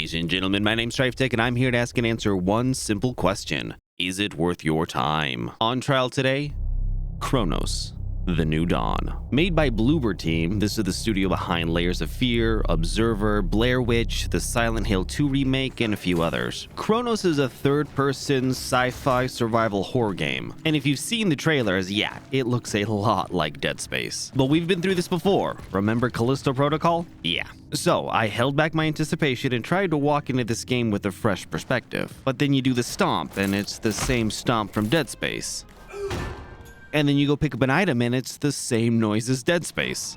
Ladies and gentlemen, my name's Stryftek, and I'm here to ask and answer one simple question. Is it worth your time? On trial today, Cronos, The New Dawn. Made by Bloober Team, this is the studio behind Layers of Fear, Observer, Blair Witch, the Silent Hill 2 remake, and a few others. Cronos is a third-person sci-fi survival horror game, and if you've seen the trailers, yeah, it looks a lot like DeadSpace. But we've been through this before. Remember Callisto Protocol? Yeah. So, I held back my anticipation and tried to walk into this game with a fresh perspective. But then you do the stomp, and it's the same stomp from DeadSpace. And then you go pick up an item and it's the same noise as DeadSpace.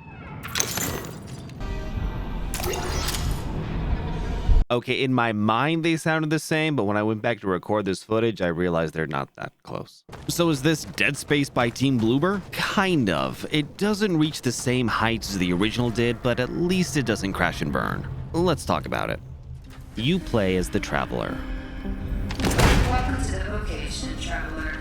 Okay, in my mind they sounded the same, but when I went back to record this footage, I realized they're not that close. So is this DeadSpace by Team Bloober? Kind of. It doesn't reach the same heights as the original did, but at least it doesn't crash and burn. Let's talk about it. You play as the Traveler. Welcome to the location, Traveler.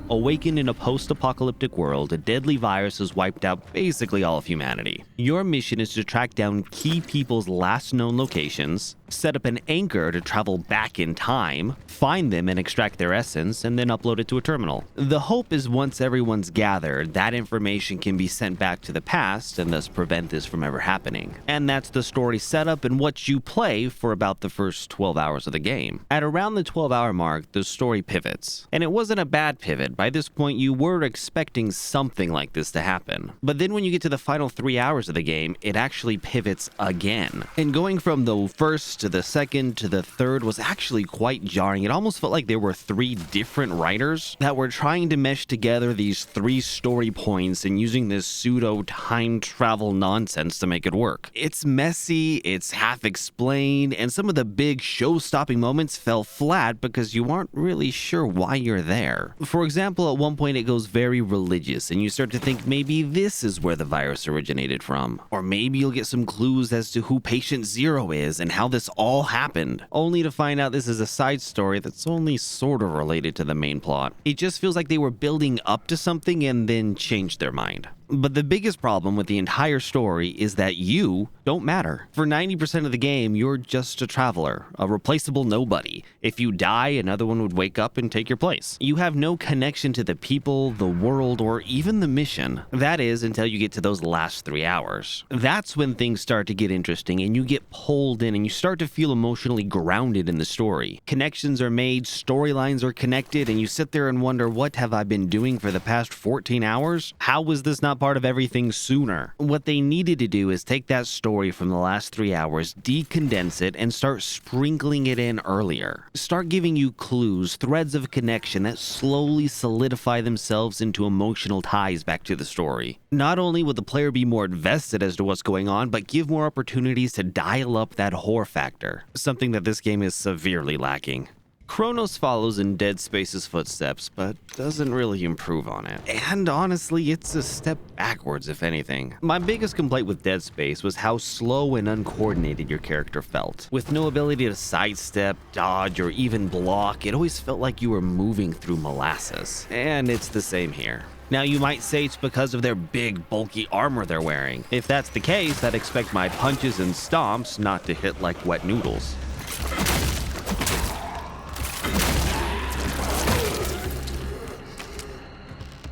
Awakened in a post-apocalyptic world, a deadly virus has wiped out basically all of humanity. Your mission is to track down key people's last known locations, set up an anchor to travel back in time, find them and extract their essence, and then upload it to a terminal. The hope is once everyone's gathered, that information can be sent back to the past and thus prevent this from ever happening. And that's the story setup and what you play for about the first 12 hours of the game. At around the 12-hour mark, the story pivots. And it wasn't a bad pivot. By this point, you were expecting something like this to happen. But then when you get to the final 3 hours of the game, it actually pivots again. And going from the first to the second to the third was actually quite jarring. It almost felt like there were three different writers that were trying to mesh together these three story points and using this pseudo time travel nonsense to make it work. It's messy, it's half explained, and some of the big show-stopping moments fell flat because you aren't really sure why you're there. For example, at one point it goes very religious and you start to think maybe this is where the virus originated from. Or maybe you'll get some clues as to who Patient Zero is and how this all happened, only to find out this is a side story that's only sort of related to the main plot. It just feels like they were building up to something and then changed their mind. But the biggest problem with the entire story is that you don't matter. For 90% of the game, you're just a traveler, a replaceable nobody. If you die, another one would wake up and take your place. You have no connection to the people, the world, or even the mission. That is, until you get to those last 3 hours. That's when things start to get interesting and you get pulled in and you start to feel emotionally grounded in the story. Connections are made, storylines are connected, and you sit there and wonder, what have I been doing for the past 14 hours? How was this not part of everything sooner? What they needed to do is take that story from the last 3 hours, decondense it, and start sprinkling it in earlier. Start giving you clues, threads of connection that slowly solidify themselves into emotional ties back to the story. Not only will the player be more invested as to what's going on, but give more opportunities to dial up that horror factor, something that this game is severely lacking. Cronos follows in DeadSpace's footsteps, but doesn't really improve on it. And honestly, it's a step backwards, if anything. My biggest complaint with DeadSpace was how slow and uncoordinated your character felt. With no ability to sidestep, dodge, or even block, it always felt like you were moving through molasses. And it's the same here. Now, you might say it's because of their big, bulky armor they're wearing. If that's the case, I'd expect my punches and stomps not to hit like wet noodles.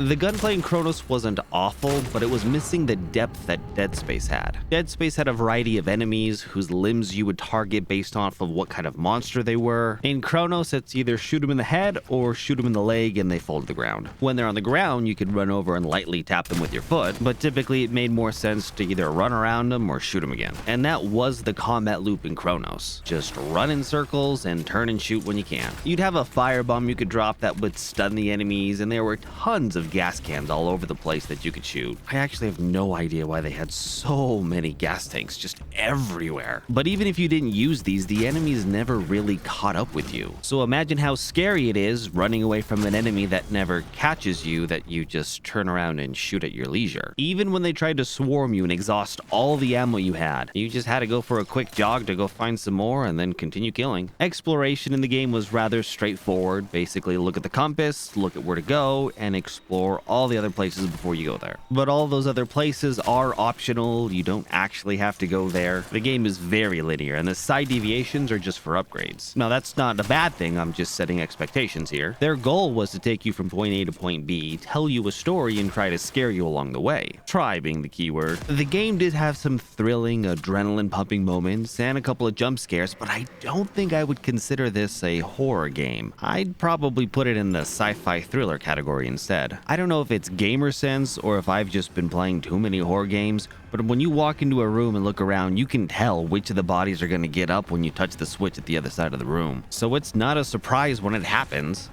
The gunplay in Cronos wasn't awful, but it was missing the depth that DeadSpace had. DeadSpace had a variety of enemies whose limbs you would target based off of what kind of monster they were. In Cronos, it's either shoot them in the head or shoot them in the leg and they fall to the ground. When they're on the ground, you could run over and lightly tap them with your foot, but typically it made more sense to either run around them or shoot them again. And that was the combat loop in Cronos. Just run in circles and turn and shoot when you can. You'd have a firebomb you could drop that would stun the enemies, and there were tons of gas cans all over the place that you could shoot. I actually have no idea why they had so many gas tanks just everywhere. But even if you didn't use these, the enemies never really caught up with you. So imagine how scary it is running away from an enemy that never catches you, that you just turn around and shoot at your leisure. Even when they tried to swarm you and exhaust all the ammo you had, you just had to go for a quick jog to go find some more and then continue killing. Exploration in the game was rather straightforward. Basically, look at the compass, look at where to go, and explore explore all the other places before you go there. But all those other places are optional. You don't actually have to go there. The game is very linear, and the side deviations are just for upgrades. Now, that's not a bad thing. I'm just setting expectations here. Their goal was to take you from point A to point B, tell you a story, and try to scare you along the way. Try being the keyword. The game did have some thrilling, adrenaline-pumping moments and a couple of jump scares, but I don't think I would consider this a horror game. I'd probably put it in the sci-fi thriller category instead. I don't know if it's gamer sense or if I've just been playing too many horror games, but when you walk into a room and look around, you can tell which of the bodies are going to get up when you touch the switch at the other side of the room. So it's not a surprise when it happens.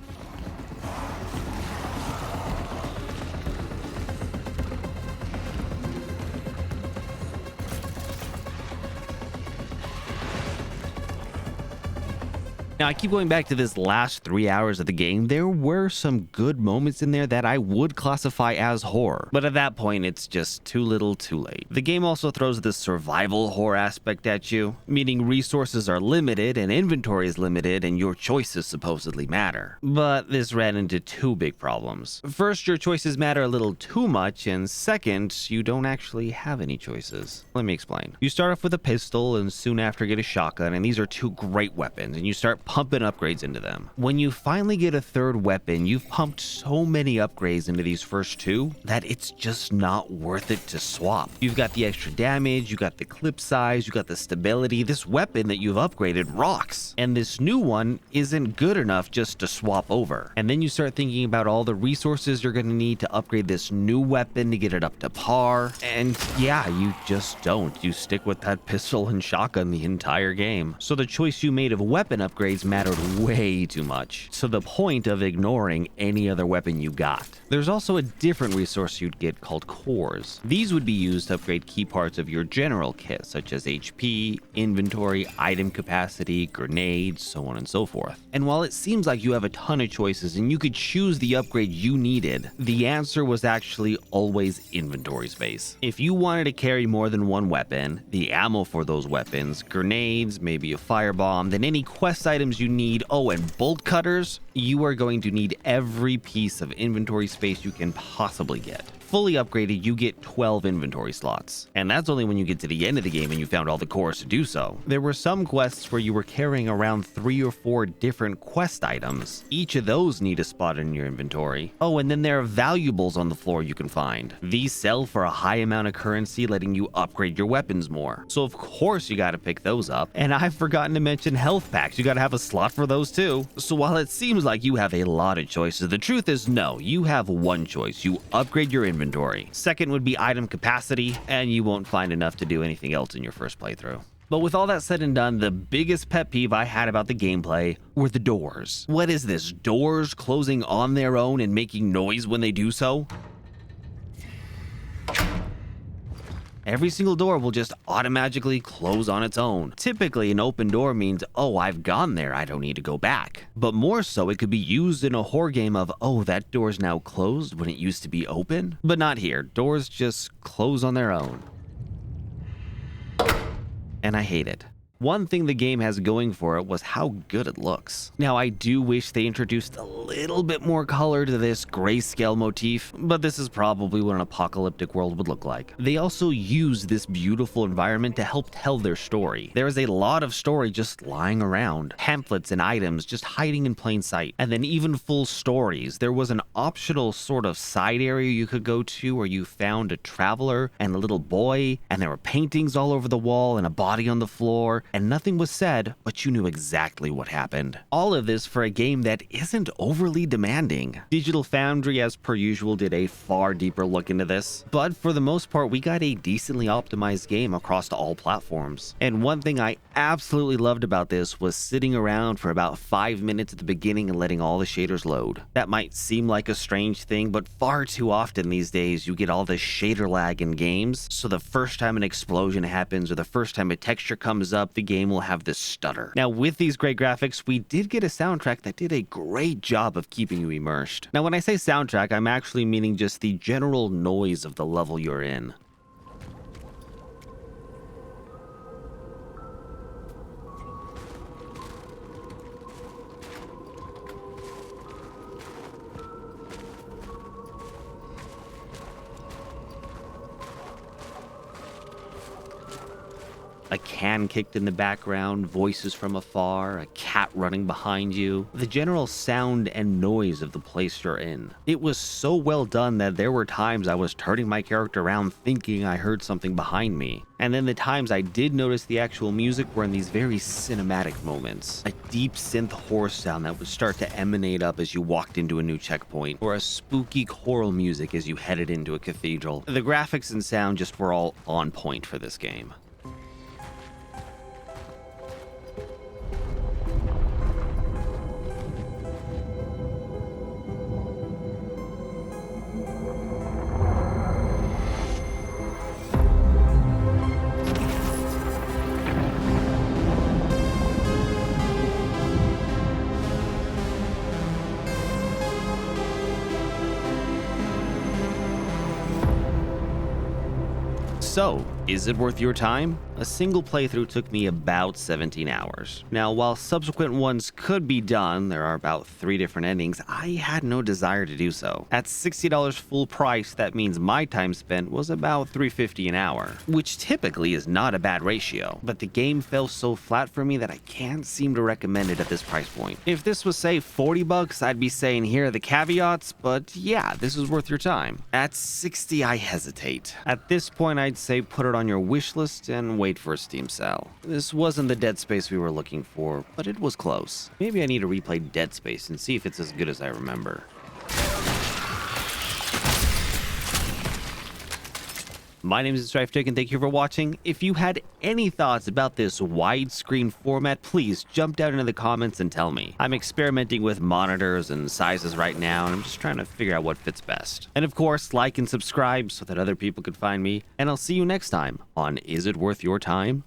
Now, I keep going back to this last 3 hours of the game. There were some good moments in there that I would classify as horror, but at that point, it's just too little too late. The game also throws this survival horror aspect at you, meaning resources are limited and inventory is limited and your choices supposedly matter. But this ran into two big problems. First, your choices matter a little too much, and second, you don't actually have any choices. Let me explain. You start off with a pistol and soon after get a shotgun, and these are two great weapons, and you start pumping upgrades into them. When you finally get a third weapon, you've pumped so many upgrades into these first two that it's just not worth it to swap. You've got the extra damage, you got the clip size, you got the stability. This weapon that you've upgraded rocks, and this new one isn't good enough just to swap over. And then you start thinking about all the resources you're going to need to upgrade this new weapon to get it up to par, and yeah, you just don't. You stick with that pistol and shotgun the entire game. So the choice you made of weapon upgrades mattered way too much, to the point of ignoring any other weapon you got. There's also a different resource you'd get called cores. These would be used to upgrade key parts of your general kit, such as HP, inventory, item capacity, grenades, so on and so forth. And while it seems like you have a ton of choices and you could choose the upgrade you needed, the answer was actually always inventory space. If you wanted to carry more than one weapon, the ammo for those weapons, grenades, maybe a firebomb, then any quest items you need, and bolt cutters, you are going to need every piece of inventory space you can possibly get. Fully upgraded, you get 12 inventory slots, and that's only when you get to the end of the game and you found all the cores to do so. There were some quests where you were carrying around 3 or 4 different quest items. Each of those need a spot in your inventory. And then there are valuables on the floor you can find. These sell for a high amount of currency, letting you upgrade your weapons more. So of course you gotta pick those up. And I've forgotten to mention health packs. You gotta have a slot for those too. So while it seems like you have a lot of choices, the truth is no, you have one choice. You upgrade your inventory. Second would be item capacity, and you won't find enough to do anything else in your first playthrough. But with all that said and done, the biggest pet peeve I had about the gameplay were the doors. What is this? Doors closing on their own and making noise when they do so? Every single door will just automatically close on its own. Typically, an open door means, I've gone there, I don't need to go back. But more so, it could be used in a horror game of, that door's now closed when it used to be open. But not here. Doors just close on their own. And I hate it. One thing the game has going for it was how good it looks. Now, I do wish they introduced a little bit more color to this grayscale motif, but this is probably what an apocalyptic world would look like. They also use this beautiful environment to help tell their story. There is a lot of story just lying around, pamphlets and items just hiding in plain sight, and then even full stories. There was an optional sort of side area you could go to where you found a traveler and a little boy, and there were paintings all over the wall and a body on the floor, and nothing was said, but you knew exactly what happened. All of this for a game that isn't overly demanding. Digital Foundry, as per usual, did a far deeper look into this, but for the most part, we got a decently optimized game across all platforms. And one thing I absolutely loved about this was sitting around for about 5 minutes at the beginning and letting all the shaders load. That might seem like a strange thing, but far too often these days, you get all this shader lag in games, so the first time an explosion happens or the first time a texture comes up, the game will have this stutter. Now, with these great graphics, we did get a soundtrack that did a great job of keeping you immersed. Now, when I say soundtrack, I'm actually meaning just the general noise of the level you're in. A can kicked in the background, voices from afar, a cat running behind you, the general sound and noise of the place you're in. It was so well done that there were times I was turning my character around thinking I heard something behind me. And then the times I did notice the actual music were in these very cinematic moments. A deep synth horror sound that would start to emanate up as you walked into a new checkpoint, or a spooky choral music as you headed into a cathedral. The graphics and sound just were all on point for this game. So, is it worth your time? A single playthrough took me about 17 hours. Now, while subsequent ones could be done, there are about 3 different endings, I had no desire to do so. At $60 full price, that means my time spent was about $3.50 an hour, which typically is not a bad ratio, but the game fell so flat for me that I can't seem to recommend it at this price point. If this was, say, $40, I'd be saying here are the caveats, but yeah, this is worth your time. At $60, I hesitate. At this point, I'd say put it on your wish list and wait for a Steam sale. This wasn't the DeadSpace we were looking for, but it was close. Maybe I need to replay DeadSpace and see if it's as good as I remember. My name is Stryftek and thank you for watching. If you had any thoughts about this widescreen format, please jump down into the comments and tell me. I'm experimenting with monitors and sizes right now, and I'm just trying to figure out what fits best. And of course, like and subscribe so that other people can find me, and I'll see you next time on Is It Worth Your Time?